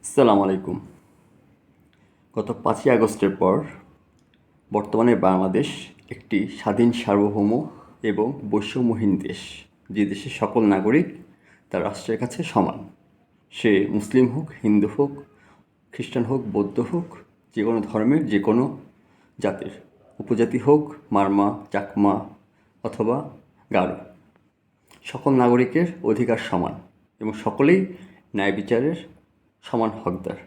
আসসালামু আলাইকুম। গত ৫ই আগস্টের পর বর্তমানে বাংলাদেশ একটি স্বাধীন সার্বভৌম এবং বৈষম্যহীন দেশ, যে দেশের সকল নাগরিক তার রাষ্ট্রের কাছে সমান। সে মুসলিম হোক, হিন্দু হোক, খ্রিস্টান হোক, বৌদ্ধ হোক, যে কোনো ধর্মের, যে কোনো জাতির, উপজাতি হোক, মারমা, চাকমা অথবা গারো, সকল নাগরিকের অধিকার সমান এবং সকলেই ন্যায় বিচারের সমান হকদার।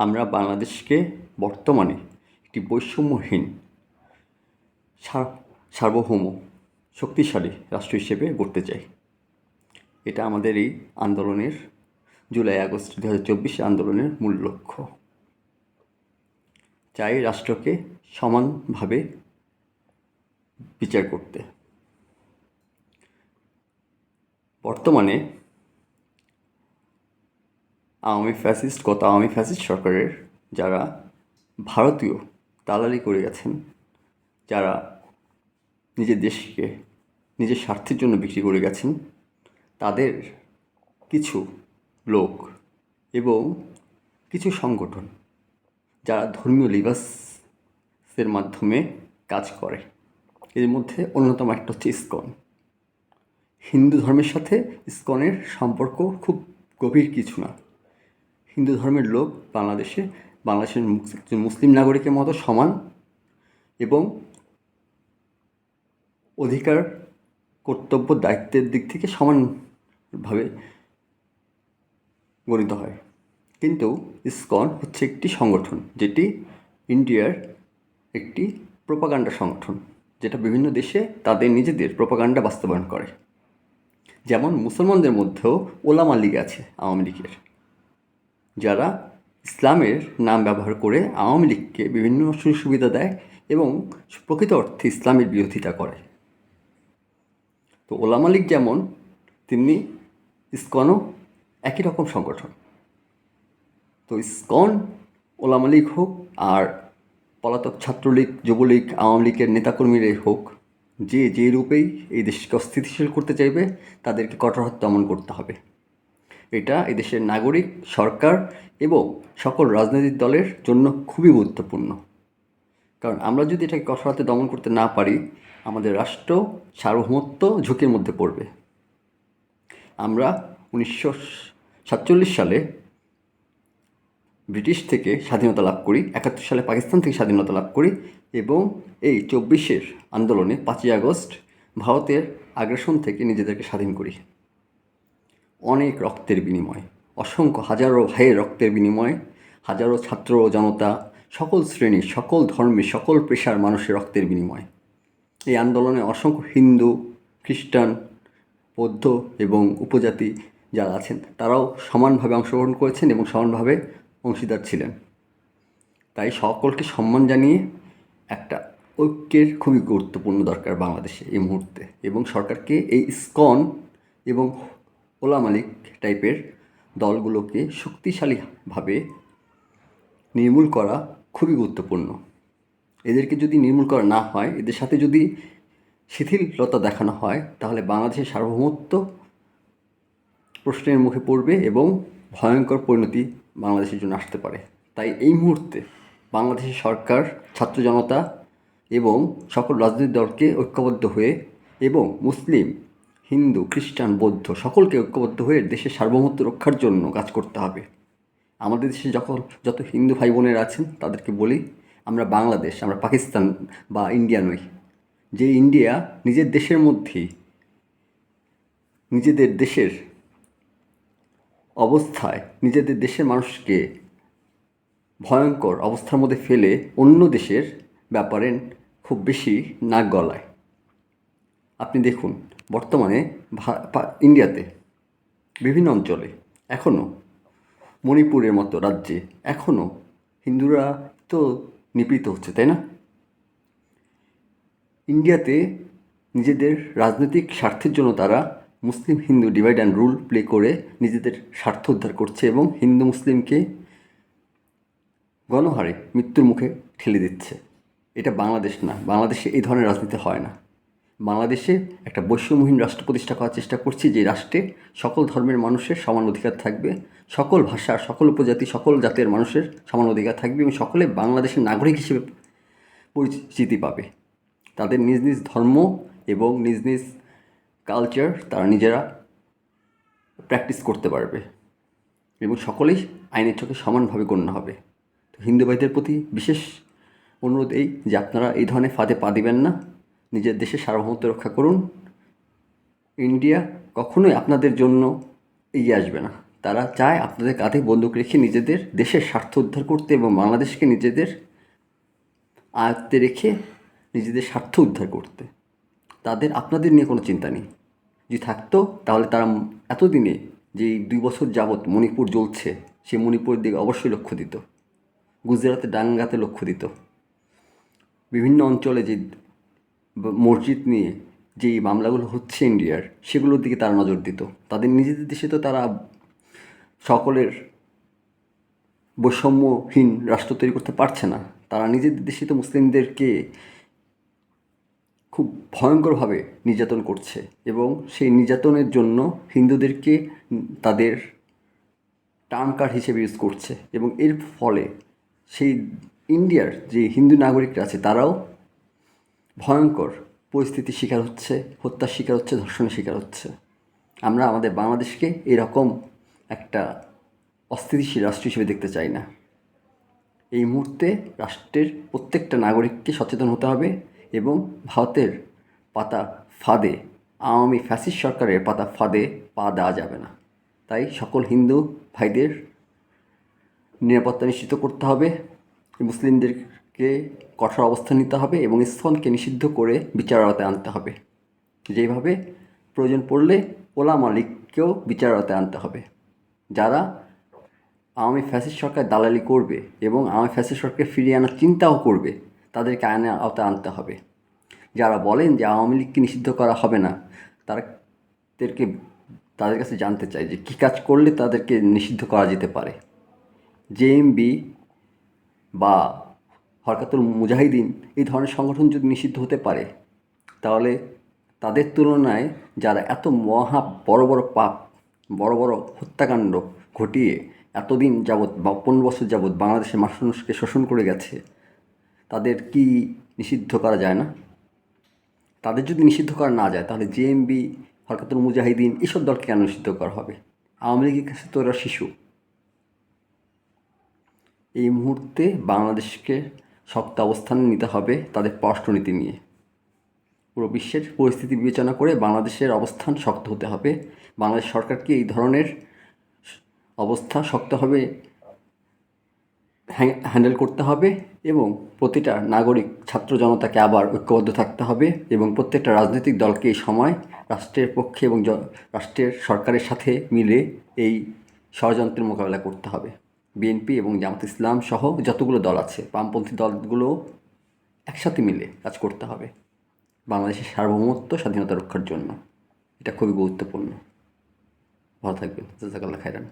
আমরা বাংলাদেশকে বর্তমানে একটি বৈষম্যহীন সার্বভৌম শক্তিশালী রাষ্ট্র হিসেবে গড়তে চাই। এটা আমাদের এই আন্দোলনের, জুলাই আগস্ট 2024 আন্দোলনের মূল লক্ষ্য। চাই রাষ্ট্রকে সমানভাবে বিচার করতে। বর্তমানে গত আওয়ামী ফ্যাসিস্ট সরকারের যারা ভারতীয় দালালি করে গেছেন, যারা নিজের দেশকে নিজের স্বার্থের জন্য বিক্রি করে গেছেন, তাদের কিছু লোক এবং কিছু সংগঠন যারা ধর্মীয় লিবাসের মাধ্যমে কাজ করে, এর মধ্যে অন্যতম একটা হচ্ছে ইসকন। হিন্দু ধর্মের সাথে ইসকনের সম্পর্ক খুব গভীর কিছু না। হিন্দু ধর্মের লোক বাংলাদেশের মুসলিম নাগরিকের মতো সমান এবং অধিকার, কর্তব্য, দায়িত্বের দিক থেকে সমানভাবে গণিত হয়। কিন্তু ইসকন হচ্ছে একটি সংগঠন যেটি ইন্ডিয়ার একটি প্রোপাগান্ডা সংগঠন, যেটা বিভিন্ন দেশে তাদের নিজেদের প্রোপাগান্ডা বাস্তবায়ন করে। যেমন মুসলমানদের মধ্যেও ওলামা লীগ আছে আওয়ামী লীগের, যারা ইসলামের নাম ব্যবহার করে আওয়ামী লীগকে বিভিন্ন সুযোগ সুবিধা দেয় এবং প্রকৃত অর্থে ইসলামের বিরোধিতা করে। তো ওলামা লীগ যেমন, তেমনি ইসকনও একই রকম সংগঠন। তো ইসকন, ওলামা লীগ হোক আর পলাতক ছাত্রলীগ, যুবলীগ, আওয়ামী লীগের নেতাকর্মীরাই হোক, যে রূপেই এই দেশকে অস্থিতিশীল করতে চাইবে তাদেরকে কঠোর হাতে দমন করতে হবে। এটা এদেশের নাগরিক, সরকার এবং সকল রাজনৈতিক দলের জন্য খুবই গুরুত্বপূর্ণ। কারণ আমরা যদি এটাকে কঠোর হাতে দমন করতে না পারি, আমাদের রাষ্ট্র সার্বভৌমত্ব ঝুঁকির মধ্যে পড়বে। আমরা 1947 সালে ব্রিটিশ থেকে স্বাধীনতা লাভ করি, 71 সালে পাকিস্তান থেকে স্বাধীনতা লাভ করি এবং এই 24-এর আন্দোলনে 5ই আগস্ট ভারতের আগ্রাসন থেকে নিজেদেরকে স্বাধীন করি। অনেক রক্তের বিনিময়, অসংখ্য হাজারো ভাইয়ের রক্তের বিনিময়, হাজারো ছাত্র জনতা, সকল শ্রেণীর, সকল ধর্মের, সকল পেশার মানুষের রক্তের বিনিময়। এই আন্দোলনে অসংখ্য হিন্দু, খ্রিস্টান, বৌদ্ধ এবং উপজাতি যারা আছেন তারাও সমানভাবে অংশগ্রহণ করেছেন এবং সমানভাবে অংশীদার ছিলেন। তাই সকলকে সম্মান জানিয়ে একটা ঐক্যের খুবই গুরুত্বপূর্ণ দরকার বাংলাদেশে এই মুহূর্তে, এবং সরকারকে এই ইসকন এবং ওলামা লীগ টাইপের দলগুলোকে শক্তিশালীভাবে নির্মূল করা খুবই গুরুত্বপূর্ণ। এদেরকে যদি নির্মূল করা না হয়, এদের সাথে যদি শিথিলতা দেখানো হয়, তাহলে বাংলাদেশের সার্বভৌমত্ব প্রশ্নের মুখে পড়বে এবং ভয়ঙ্কর পরিণতি বাংলাদেশের জন্য আসতে পারে। তাই এই মুহূর্তে বাংলাদেশের সরকার, ছাত্র জনতা এবং সকল রাজনৈতিক দলকে ঐক্যবদ্ধ হয়ে এবং মুসলিম, হিন্দু, খ্রিস্টান, বৌদ্ধ সকলকে ঐক্যবদ্ধ হয়ে দেশের সার্বভৌমত্ব রক্ষার জন্য কাজ করতে হবে। আমাদের দেশে যত হিন্দু ভাই বোনেরা আছেন তাদেরকে বলি, আমরা বাংলাদেশ, আমরা পাকিস্তান বা ইন্ডিয়া নই। যে ইন্ডিয়া নিজের দেশের মধ্যেই নিজেদের দেশের অবস্থায় নিজেদের দেশের মানুষকে ভয়ঙ্কর অবস্থার মধ্যে ফেলে অন্য দেশের ব্যাপারে খুব বেশি নাক গলায়। আপনি দেখুন, বর্তমানে ইন্ডিয়াতে বিভিন্ন অঞ্চলে এখনও, মণিপুরের মতো রাজ্যে এখনও হিন্দুরা তো নিপীড়িত হচ্ছে, তাই না? ইন্ডিয়াতে নিজেদের রাজনৈতিক স্বার্থের জন্য তারা মুসলিম হিন্দু ডিভাইড অ্যান্ড রুল প্লে করে নিজেদের স্বার্থ উদ্ধার করছে এবং হিন্দু মুসলিমকে গণহারে মৃত্যুর মুখে ঠেলে দিচ্ছে। এটা বাংলাদেশ না, বাংলাদেশে এই ধরনের রাজনীতি হয় না। বাংলাদেশে একটা বৈষম্যহীন রাষ্ট্র প্রতিষ্ঠা করার চেষ্টা করছি, যে রাষ্ট্রে সকল ধর্মের মানুষের সমান অধিকার থাকবে, সকল ভাষা, সকল উপজাতি, সকল জাতের মানুষের সমান অধিকার থাকবে এবং সকলে বাংলাদেশের নাগরিক হিসেবে পরিচিতি পাবে। তাদের নিজ নিজ ধর্ম এবং নিজ নিজ কালচার তারা নিজেরা প্র্যাকটিস করতে পারবে এবং সকলেই আইনের চোখে সমানভাবে গণ্য হবে। তো হিন্দু ভাইদের প্রতি বিশেষ অনুরোধ এই যে আপনারা এই ধরনের ফাঁদে পা দিবেন না, নিজের দেশের সার্বভৌমত্ব রক্ষা করুন। ইন্ডিয়া কখনোই আপনাদের জন্য এগিয়ে আসবে না। তারা চায় আপনাদের কাঁধে বন্দুক রেখে নিজেদের দেশের স্বার্থ উদ্ধার করতে এবং বাংলাদেশকে নিজেদের আয়ত্তে রেখে নিজেদের স্বার্থ উদ্ধার করতে। তাদের আপনাদের নিয়ে কোনো চিন্তা নেই। যদি থাকতো তাহলে তারা এতদিনে যে 2 বছর যাবৎ মণিপুর জ্বলছে, সেই মণিপুরের দিকে অবশ্যই লক্ষ্য দিত, গুজরাটে দাঙ্গাতে লক্ষ্য দিত, বিভিন্ন অঞ্চলে যে মসজিদ নিয়ে যেই মামলাগুলো হচ্ছে ইন্ডিয়ার, সেগুলোর দিকে তারা নজর দিত। তাদের নিজেদের দেশে তো তারা সকলের বৈষম্যহীন রাষ্ট্র তৈরি করতে পারছে না। তারা নিজেদের দেশে তো মুসলিমদেরকে খুব ভয়ঙ্করভাবে নির্যাতন করছে এবং সেই নির্যাতনের জন্য হিন্দুদেরকে তাদের টার্ম কার্ড হিসেবে ইউজ করছে এবং এর ফলে সেই ইন্ডিয়ার যে হিন্দু নাগরিকরা আছে তারাও ভয়ঙ্কর পরিস্থিতির শিকার হচ্ছে, হত্যার শিকার হচ্ছে, ধর্ষণের শিকার হচ্ছে। আমরা আমাদের বাংলাদেশকে এরকম একটা অস্থিতিশীল রাষ্ট্র হিসেবে দেখতে চাই না। এই মুহূর্তে রাষ্ট্রের প্রত্যেকটা নাগরিককে সচেতন হতে হবে এবং ভারতের পাতা ফাঁদে, আওয়ামী ফ্যাসিস্ট সরকারের পাতা ফাঁদে পা দেওয়া যাবে না। তাই সকল হিন্দু ভাইদের নিরাপত্তা নিশ্চিত করতে হবে, মুসলিমদেরকে কঠোর অবস্থান নিতে হবে এবং ইসকনকে নিষিদ্ধ করে বিচার আওতায় আনতে হবে। যেভাবে প্রয়োজন পড়লে ওলামা লীগকেও বিচার আওতায় আনতে হবে। যারা আওয়ামী ফ্যাসিস্ট সরকার দালালি করবে এবং আওয়ামী ফ্যাসিস্ট সরকারকে ফিরিয়ে আনার চিন্তাও করবে, তাদেরকে আইনের আওতায় আনতে হবে। যারা বলেন যে আওয়ামী লীগকে নিষিদ্ধ করা হবে না, তাদের কাছে জানতে চাই যে কী কাজ করলে তাদেরকে নিষিদ্ধ করা যেতে পারে। জেএমবি বা হরকাতুল মুজাহিদিন এই ধরনের সংগঠন যদি নিষিদ্ধ হতে পারে, তাহলে তাদের তুলনায় যারা এত মহা বড় বড় পাপ, বড় বড় হত্যাকাণ্ড ঘটিয়ে এতদিন যাবৎ বা 15 বছর যাবৎ বাংলাদেশের মানুষকে শোষণ করে গেছে, তাদের কি নিষিদ্ধ করা যায় না? তাদের যদি নিষিদ্ধ করা না যায়, তাহলে জেএমবি, হরকাতুল মুজাহিদিন এসব দলকে কেন নিষিদ্ধ করা হবে? আওয়ামী লীগের কাছে তো ওরা শিশু। এই মুহূর্তে বাংলাদেশকে শক্ত অবস্থান নিতে হবে তাদের পররাষ্ট্রনীতি নিয়ে। পুরো বিশ্বের পরিস্থিতি বিবেচনা করে বাংলাদেশের অবস্থান শক্ত হতে হবে। বাংলাদেশ সরকারকে এই ধরনের অবস্থা শক্তভাবে হ্যান্ডেল করতে হবে এবং প্রতিটা নাগরিক, ছাত্র জনতাকে আবার ঐক্যবদ্ধ থাকতে হবে এবং প্রত্যেকটা রাজনৈতিক দলকে এই সময় রাষ্ট্রের পক্ষে এবং রাষ্ট্রের সরকারের সাথে মিলে এই ষড়যন্ত্রের মোকাবেলা করতে হবে। বিএনপি এবং জামাত ইসলাম সহ যতগুলো দল আছে, বামপন্থী দলগুলো একসাথে মিলে কাজ করতে হবে বাংলাদেশের সার্বভৌমত্ব, স্বাধীনতা রক্ষার জন্য। এটা খুবই গুরুত্বপূর্ণ। ভালো থাকবেন। জাযাকাল্লাহ খাইরান।